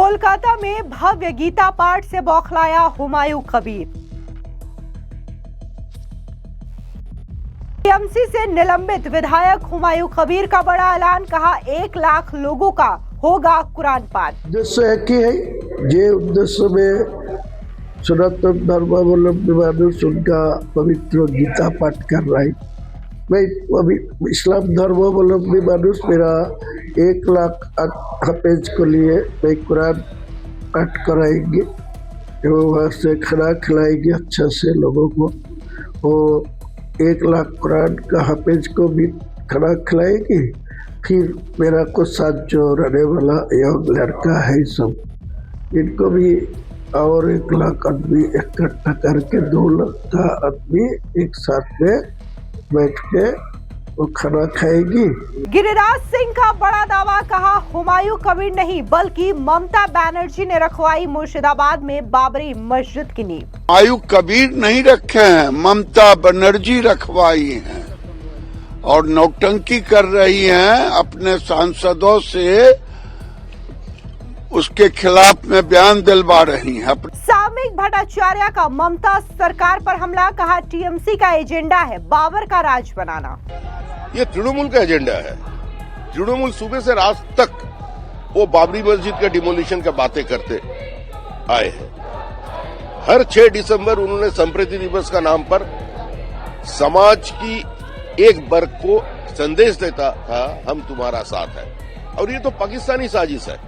कोलकाता में भव्य गीता पाठ से बौखलाया हुमायूं कबीर। टीएमसी से निलंबित विधायक हुमायूं कबीर का बड़ा ऐलान, कहा 1 लाख लोगों का होगा कुरान पाठ। उद्देश्य एक ही है, ये उद्देश्य में सनातन धर्मावलंबी मानुष उनका पवित्र गीता पाठ कर रहा है। मैं अभी इस्लाम धर्मावलंबी मानुष मेरा 1 लाख हाफिज को लिए मैं कुरान पाठ कराएंगे एवं वहाँ से खाना खिलाएंगे अच्छा से लोगों को। और 1 लाख कुरान का हाफिज को भी खाना खिलाएंगे। फिर मेरा कुछ साथ जो रहने वाला यंग लड़का है सब, इनको भी और 1 लाख आदमी इकट्ठा करके 2 लाख का आदमी एक साथ में बैठ के वो खाना खाएगी। गिरिराज सिंह का बड़ा दावा, कहा हुमायूं कबीर नहीं बल्कि ममता बनर्जी ने रखवाई मुर्शिदाबाद में बाबरी मस्जिद की नींव। हुमायूं कबीर नहीं रखे हैं, ममता बनर्जी रखवाई हैं और नौटंकी कर रही हैं अपने सांसदों से, उसके खिलाफ में बयान दिलवा रही हैं। सामयिक भट्टाचार्य का ममता सरकार पर हमला, कहा टीएमसी का एजेंडा है बाबर का राज बनाना। ये तृणमूल का एजेंडा है। तृणमूल सुबह से रात तक वो बाबरी मस्जिद के डिमोलिशन का बातें करते आए हैं। हर 6 दिसंबर उन्होंने संप्रीति दिवस का नाम पर समाज की एक वर्ग को संदेश देता था, हम तुम्हारा साथ है। और ये तो पाकिस्तानी साजिश है।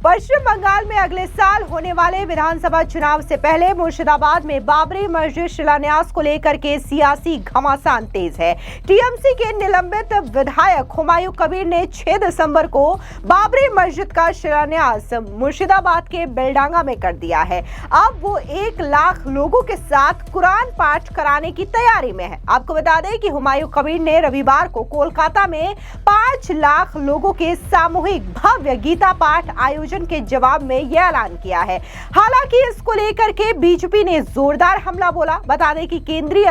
पश्चिम बंगाल में अगले साल होने वाले विधानसभा चुनाव से पहले मुर्शिदाबाद में बाबरी मस्जिद शिलान्यास को लेकर के सियासी घमासान तेज है। टीएमसी के निलंबित विधायक हुमायूं कबीर ने 6 दिसंबर को बाबरी मस्जिद का शिलान्यास मुर्शिदाबाद के बेलडांगा में कर दिया है। अब वो 1 लाख लोगों के साथ कुरान पाठ कराने की तैयारी में है। आपको बता दें कि हुमायूं कबीर ने रविवार को कोलकाता में 5 लाख लोगों के सामूहिक भव्य गीता पाठ आयोजन के जवाब में यह ऐलान किया है। हालांकि इसको लेकर के बीजेपी ने जोरदार हमला बोला। बता दें कि केंद्रीय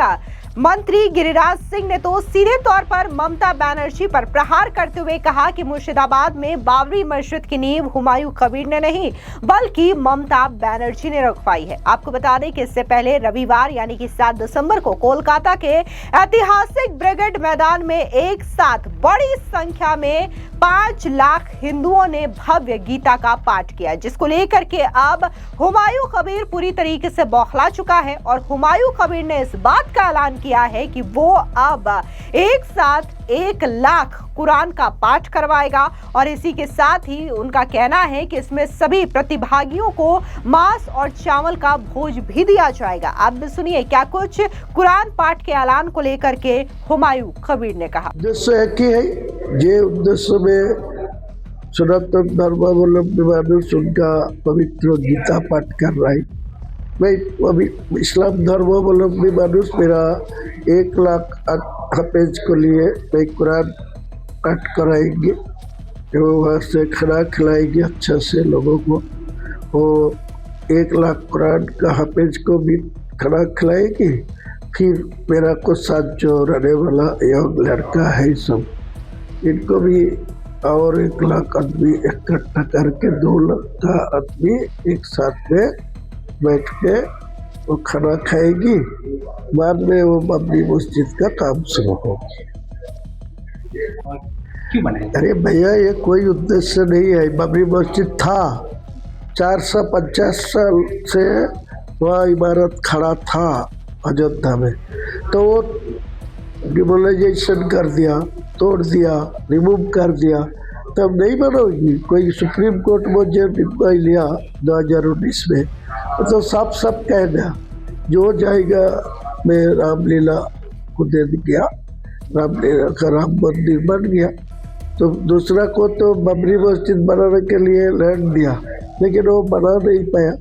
मंत्री गिरिराज सिंह ने तो सीधे तौर पर ममता बनर्जी पर प्रहार करते हुए कहा कि मुर्शिदाबाद में बाबरी मस्जिद की नींव हुमायूं कबीर ने नहीं बल्कि ममता बनर्जी ने रखवाई है। आपको बता दें कि इससे पहले रविवार यानी कि 7 दिसंबर को कोलकाता के ऐतिहासिक ब्रिगेड मैदान में एक साथ बड़ी संख्या में 5 लाख हिंदुओं ने भव्य गीता का पाठ किया, जिसको लेकर के अब हुमायूं कबीर पूरी तरीके से बौखला चुका है। और हुमायूं कबीर ने इस बात का ऐलान किया है कि वो अब एक साथ 1 लाख कुरान का पाठ करवाएगा और इसी के साथ ही उनका कहना है कि इसमें सभी प्रतिभागियों को मांस और चावल का भोज भी दिया जाएगा। आप भी सुनिए क्या कुछ कुरान पाठ के ऐलान को लेकर के हुमायूं कबीर ने कहा। उद्देश्य एक ही है, ये उद्देश्य में सनातन धर्मावलंबी मानुष उनका पवित्र गीता पाठ कर रहा है। मैं अभी इस्लाम धर्मावलंबी मानुष मेरा 1 लाख हाफिज को लिए मैं कुरान पाठ कराएंगे एवं वहाँ से खाना खिलाएंगे अच्छा से लोगों को। और 1 लाख कुरान का हाफिज को भी खाना खिलाएंगे। फिर मेरा कुछ साथ जो रहने वाला यंग लड़का है सब, इनको भी और 1 लाख आदमी इकट्ठा करके 2 लाख का आदमी एक साथ में बैठ के वो खाना खाएगी। बाद में वो बाबरी मस्जिद का काम शुरू होगी। अरे भैया, ये कोई उद्देश्य नहीं है। बाबरी मस्जिद था 450 साल से वहाँ इमारत खड़ा था अयोध्या में, तो वो डिमोलाइजेशन कर दिया, तोड़ दिया, रिमूव कर दिया, तब नहीं बनोगी। कोई सुप्रीम कोर्ट में जो निर्णय लिया 2019 में, तो साफ कह दिया जो जाएगा मैं रामलीला को दे दिया, रामलीला का राम मंदिर बन गया। तो दूसरा को तो बाबरी मस्जिद बनाने के लिए लैंड दिया, लेकिन वो बना नहीं पाया।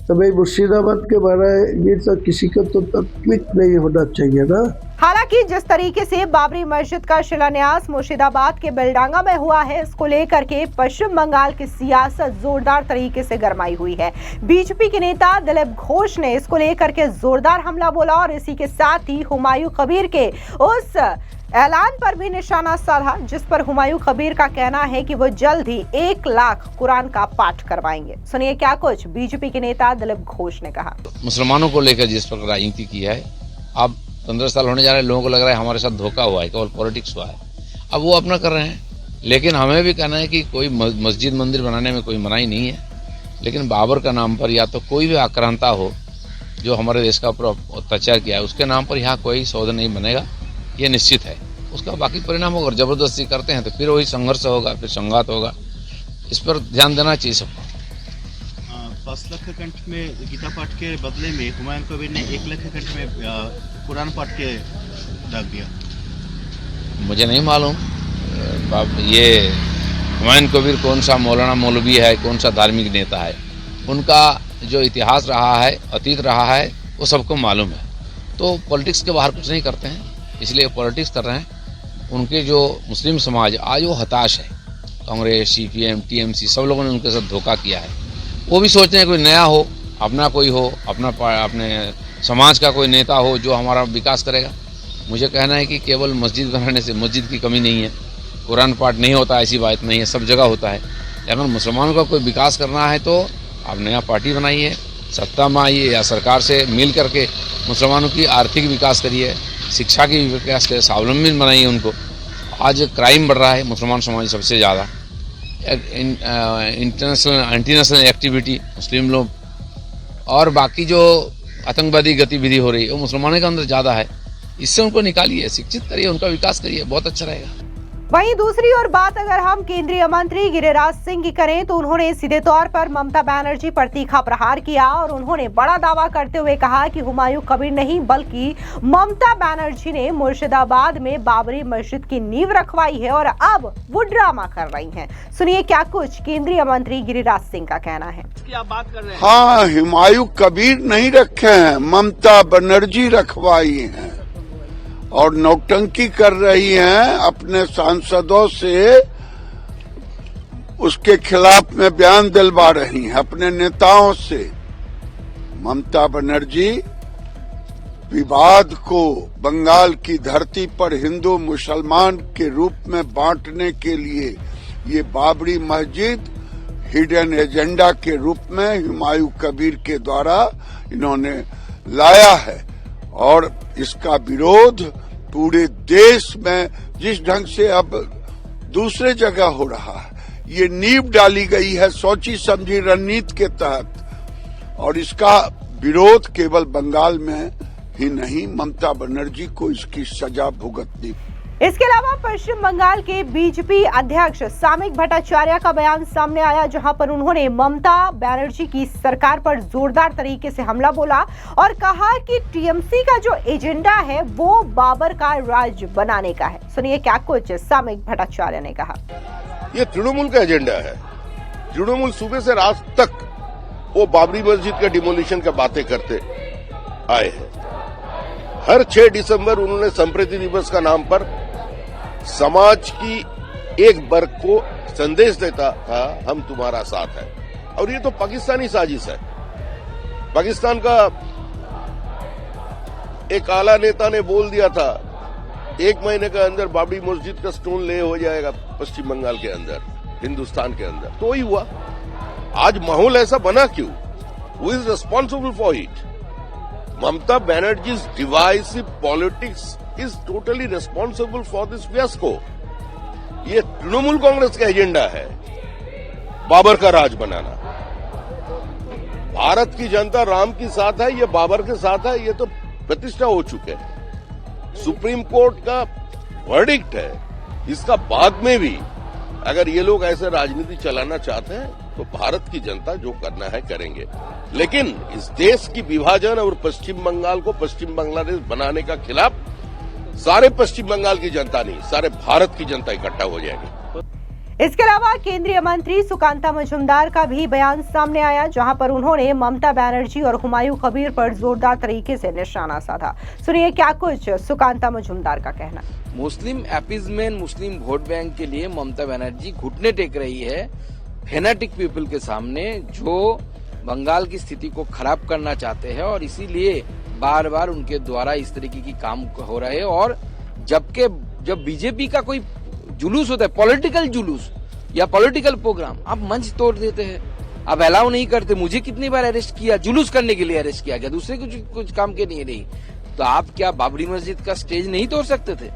तो भाई मुर्शिदाबाद के बारे में तो किसी को तो तकलीफ नहीं होना चाहिए ना। हालांकि जिस तरीके से बाबरी मस्जिद का शिलान्यास मुर्शिदाबाद के बेलडांगा में हुआ है, इसको लेकर के पश्चिम बंगाल की सियासत जोरदार तरीके से गरमाई हुई है। बीजेपी के नेता दिलीप घोष ने इसको लेकर के जोरदार हमला बोला और इसी के साथ ही हुमायूं कबीर के उस ऐलान पर भी निशाना साधा, जिस पर हुमायूं कबीर का कहना है कि वो जल्द ही 1 लाख कुरान का पाठ करवाएंगे। सुनिए क्या कुछ बीजेपी के नेता दिलीप घोष ने कहा। मुसलमानों को लेकर जिस प्रकार राजनीति की है, अब 15 साल होने जा रहे हैं, लोगों को लग रहा है हमारे साथ धोखा हुआ है, केवल पॉलिटिक्स हुआ है। अब वो अपना कर रहे हैं, लेकिन हमें भी कहना है कि कोई मस्जिद मंदिर बनाने में कोई मनाही नहीं है, लेकिन बाबर का नाम पर या तो कोई भी आक्रांता हो जो हमारे देश का ऊपर अत्याचार किया है, उसके नाम पर यहाँ कोई सौदा नहीं बनेगा, ये निश्चित है। उसका बाकी परिणाम होगा, जबरदस्ती करते हैं तो फिर वही संघर्ष होगा, फिर संघात होगा। इस पर ध्यान देना चाहिए सबको। 5 लाख कंठ में गीता पाठ के बदले में हुमायूं कबीर ने 1 लाख कंठ में कुरान पाठ के डाक दिया। मुझे नहीं मालूम ये हुमायूं कबीर कौन सा मौलाना मौलवी है, कौन सा धार्मिक नेता है। उनका जो इतिहास रहा है, अतीत रहा है, वो सबको मालूम है। तो पॉलिटिक्स के बाहर कुछ नहीं करते हैं, इसलिए पॉलिटिक्स कर रहे हैं। उनके जो मुस्लिम समाज आज वो हताश है। कांग्रेस, सीपीएम, टीएमसी सब लोगों ने उनके साथ धोखा किया है। वो भी सोचते हैं कोई नया हो, अपना कोई हो, अपने समाज का कोई नेता हो जो हमारा विकास करेगा। मुझे कहना है कि केवल मस्जिद बनाने से मस्जिद की कमी नहीं है, कुरान पाठ नहीं होता ऐसी बात नहीं है, सब जगह होता है। अगर मुसलमानों का कोई विकास करना है तो आप नया पार्टी बनाइए, सत्ता में आइए या सरकार से मिल करके मुसलमानों की आर्थिक विकास करिए, शिक्षा की विकास करिए, स्वावलंबी बनाइए उनको। आज क्राइम बढ़ रहा है, मुसलमान समाज सबसे ज़्यादा एंटी नेशनल एक्टिविटी मुस्लिम लोग और बाकी जो आतंकवादी गतिविधि हो रही है वो मुसलमानों के अंदर ज़्यादा है। इससे उनको निकालिए, शिक्षित करिए, उनका विकास करिए, बहुत अच्छा रहेगा। वहीं दूसरी ओर बात अगर हम केंद्रीय मंत्री गिरिराज सिंह की करें तो उन्होंने सीधे तौर पर ममता बनर्जी पर तीखा प्रहार किया और उन्होंने बड़ा दावा करते हुए कहा कि हुमायूं कबीर नहीं बल्कि ममता बनर्जी ने मुर्शिदाबाद में बाबरी मस्जिद की नींव रखवाई है और अब वो ड्रामा कर रही हैं। सुनिए क्या कुछ केंद्रीय मंत्री गिरिराज सिंह का कहना है। आप बात कर रहे हैं। हाँ, हुमायूं कबीर नहीं रखे हैं, ममता बनर्जी रखवाई हैं और नौटंकी कर रही हैं। अपने सांसदों से उसके खिलाफ में बयान दिलवा रही हैं, अपने नेताओं से। ममता बनर्जी विवाद को बंगाल की धरती पर हिंदू मुसलमान के रूप में बांटने के लिए ये बाबरी मस्जिद हिडन एजेंडा के रूप में हुमायूं कबीर के द्वारा इन्होंने लाया है और इसका विरोध पूरे देश में जिस ढंग से अब दूसरे जगह हो रहा है, ये नींव डाली गई है सोची समझी रणनीति के तहत और इसका विरोध केवल बंगाल में ही नहीं, ममता बनर्जी को इसकी सजा भुगतनी। इसके अलावा पश्चिम बंगाल के बीजेपी अध्यक्ष सामिक भट्टाचार्य का बयान सामने आया, जहां पर उन्होंने ममता बनर्जी की सरकार पर जोरदार तरीके से हमला बोला और कहा कि टीएमसी का जो एजेंडा है वो बाबर का राज बनाने का है। सुनिए क्या कुछ सामिक भट्टाचार्य ने कहा। ये तृणमूल का एजेंडा है। तृणमूल सुबह से रात तक वो बाबरी मस्जिद के डिमोलिशन की बातें करते आए हैं। हर 6 दिसंबर उन्होंने संप्रीति दिवस का नाम पर समाज की एक वर्ग को संदेश देता था, हम तुम्हारा साथ है। और ये तो पाकिस्तानी साजिश है। पाकिस्तान का एक आला नेता ने बोल दिया था 1 महीने के अंदर बाबरी मस्जिद का स्टोन ले हो जाएगा पश्चिम बंगाल के अंदर, हिंदुस्तान के अंदर। तो वही हुआ। आज माहौल ऐसा बना क्यों? Who is responsible for it? Mamata Banerjee's divisive politics is totally responsible for this fiasco. ये तृणमूल कांग्रेस का एजेंडा है, बाबर का राज बनाना। भारत की जनता राम के साथ है, ये बाबर के साथ है, ये तो प्रतिष्ठा हो चुके हैं। सुप्रीम कोर्ट का वर्डिक्ट है। इसका बाद में भी अगर ये लोग ऐसे राजनीति चलाना चाहते हैं तो भारत की जनता जो करना है करेंगे, लेकिन इस देश की विभाजन और पश्चिम बंगाल को पश्चिम बांग्लादेश बनाने का खिलाफ सारे पश्चिम बंगाल की जनता नहीं, सारे भारत की जनता इकट्ठा हो जाएगी। इसके अलावा केंद्रीय मंत्री सुकांता मजूमदार का भी बयान सामने आया, जहां पर उन्होंने ममता बनर्जी और हुमायूं कबीर पर जोरदार तरीके से निशाना साधा। सुनिए क्या कुछ सुकांता मजूमदार का कहना। मुस्लिम अपीजमेंट, मुस्लिम वोट बैंक के लिए ममता बनर्जी घुटने टेक रही है फेनाटिक पीपल के सामने, जो बंगाल की स्थिति को खराब करना चाहते हैं, और इसीलिए बार बार उनके द्वारा इस तरीके की काम हो रहे हैं। और जब बीजेपी का कोई जुलूस होता है, पॉलिटिकल जुलूस या पॉलिटिकल प्रोग्राम, आप मंच तोड़ देते हैं, आप अलाउ नहीं करते। मुझे कितनी बार अरेस्ट किया, जुलूस करने के लिए अरेस्ट किया गया, दूसरे कुछ काम के लिए नहीं। तो आप क्या बाबरी मस्जिद का स्टेज नहीं तोड़ सकते थे?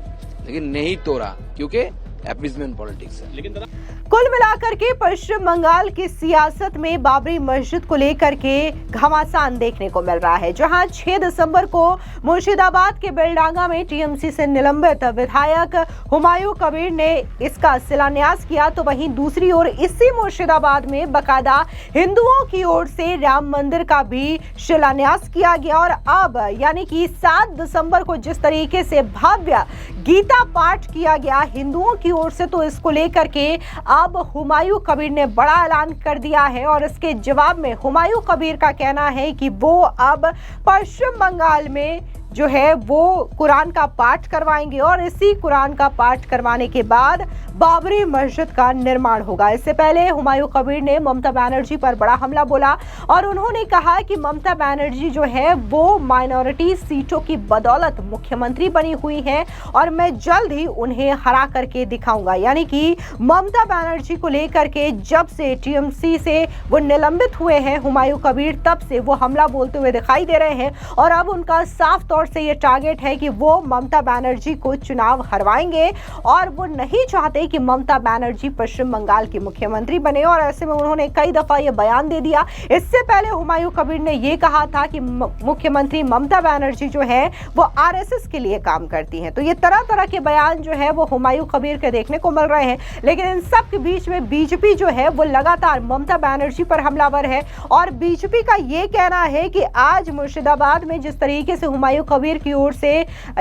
लेकिन नहीं तोड़ा, क्योंकि अपीजमेंट पॉलिटिक्स है। लेकिन कुल मिलाकर के पश्चिम बंगाल की सियासत में बाबरी मस्जिद को लेकर के घमासान देखने को मिल रहा है, जहां 6 दिसंबर को मुर्शिदाबाद के बेलडांगा में टीएमसी से निलंबित विधायक हुमायूं कबीर ने इसका शिलान्यास किया, तो वहीं दूसरी ओर इसी मुर्शिदाबाद में बकायदा हिंदुओं की ओर से राम मंदिर का भी शिलान्यास किया गया। और अब यानी कि 7 दिसंबर को जिस तरीके से भव्य गीता पाठ किया गया हिंदुओं की ओर से, तो इसको लेकर के अब हुमायूं कबीर ने बड़ा ऐलान कर दिया है। और इसके जवाब में हुमायूं कबीर का कहना है कि वो अब पश्चिम बंगाल में जो है वो कुरान का पाठ करवाएंगे, और इसी कुरान का पाठ करवाने के बाद बाबरी मस्जिद का निर्माण होगा। इससे पहले हुमायूं कबीर ने ममता बनर्जी पर बड़ा हमला बोला, और उन्होंने कहा कि ममता बनर्जी जो है वो माइनॉरिटी सीटों की बदौलत मुख्यमंत्री बनी हुई है, और मैं जल्द ही उन्हें हरा करके दिखाऊंगा। यानी कि ममता बनर्जी को लेकर के जब से टीएमसी से वो निलंबित हुए हैं हुमायूं कबीर, तब से वो हमला बोलते हुए दिखाई दे रहे हैं, और अब उनका साफ तौर से ये टारगेट है कि वो ममता बनर्जी को चुनाव हरवाएंगे, और वो नहीं चाहते कि ममता बनर्जी पश्चिम बंगाल की मुख्यमंत्री बने। और ऐसे में उन्होंने कई दफा ये बयान दे दिया। इससे पहले हुमायूं कबीर ने ये कहा था कि मुख्यमंत्री ममता बनर्जी जो है वो आरएसएस के लिए काम करती हैं। तो ये तरह तरह के बयान जो है वो हुमायूं कबीर के देखने को मिल रहे हैं। लेकिन इन सब के बीच में बीजेपी जो है वो लगातार ममता बनर्जी पर हमलावर है, और बीजेपी का ये कहना है कि आज मुर्शिदाबाद में जिस तरीके से हुमायूं कबीर की ओर से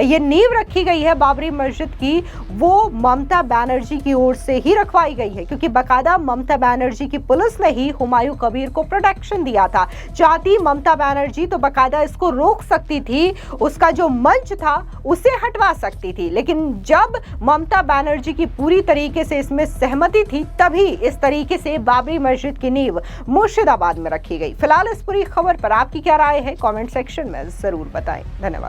ये नींव रखी गई है बाबरी मस्जिद की, वो ममता बनर्जी की ओर से ही रखवाई गई है, क्योंकि बकायदा ममता बनर्जी की पुलिस ने ही हुमायूं कबीर को प्रोटेक्शन दिया था। चाहती ममता बनर्जी तो बकायदा इसको रोक सकती थी, उसका जो मंच था उसे हटवा सकती थी, लेकिन जब ममता बनर्जी की पूरी तरीके से इसमें सहमति थी, तभी इस तरीके से बाबरी मस्जिद की नींव मुर्शिदाबाद में रखी गई। फिलहाल इस पूरी खबर पर आपकी क्या राय है, कमेंट सेक्शन में जरूर बताएं। धन्यवाद।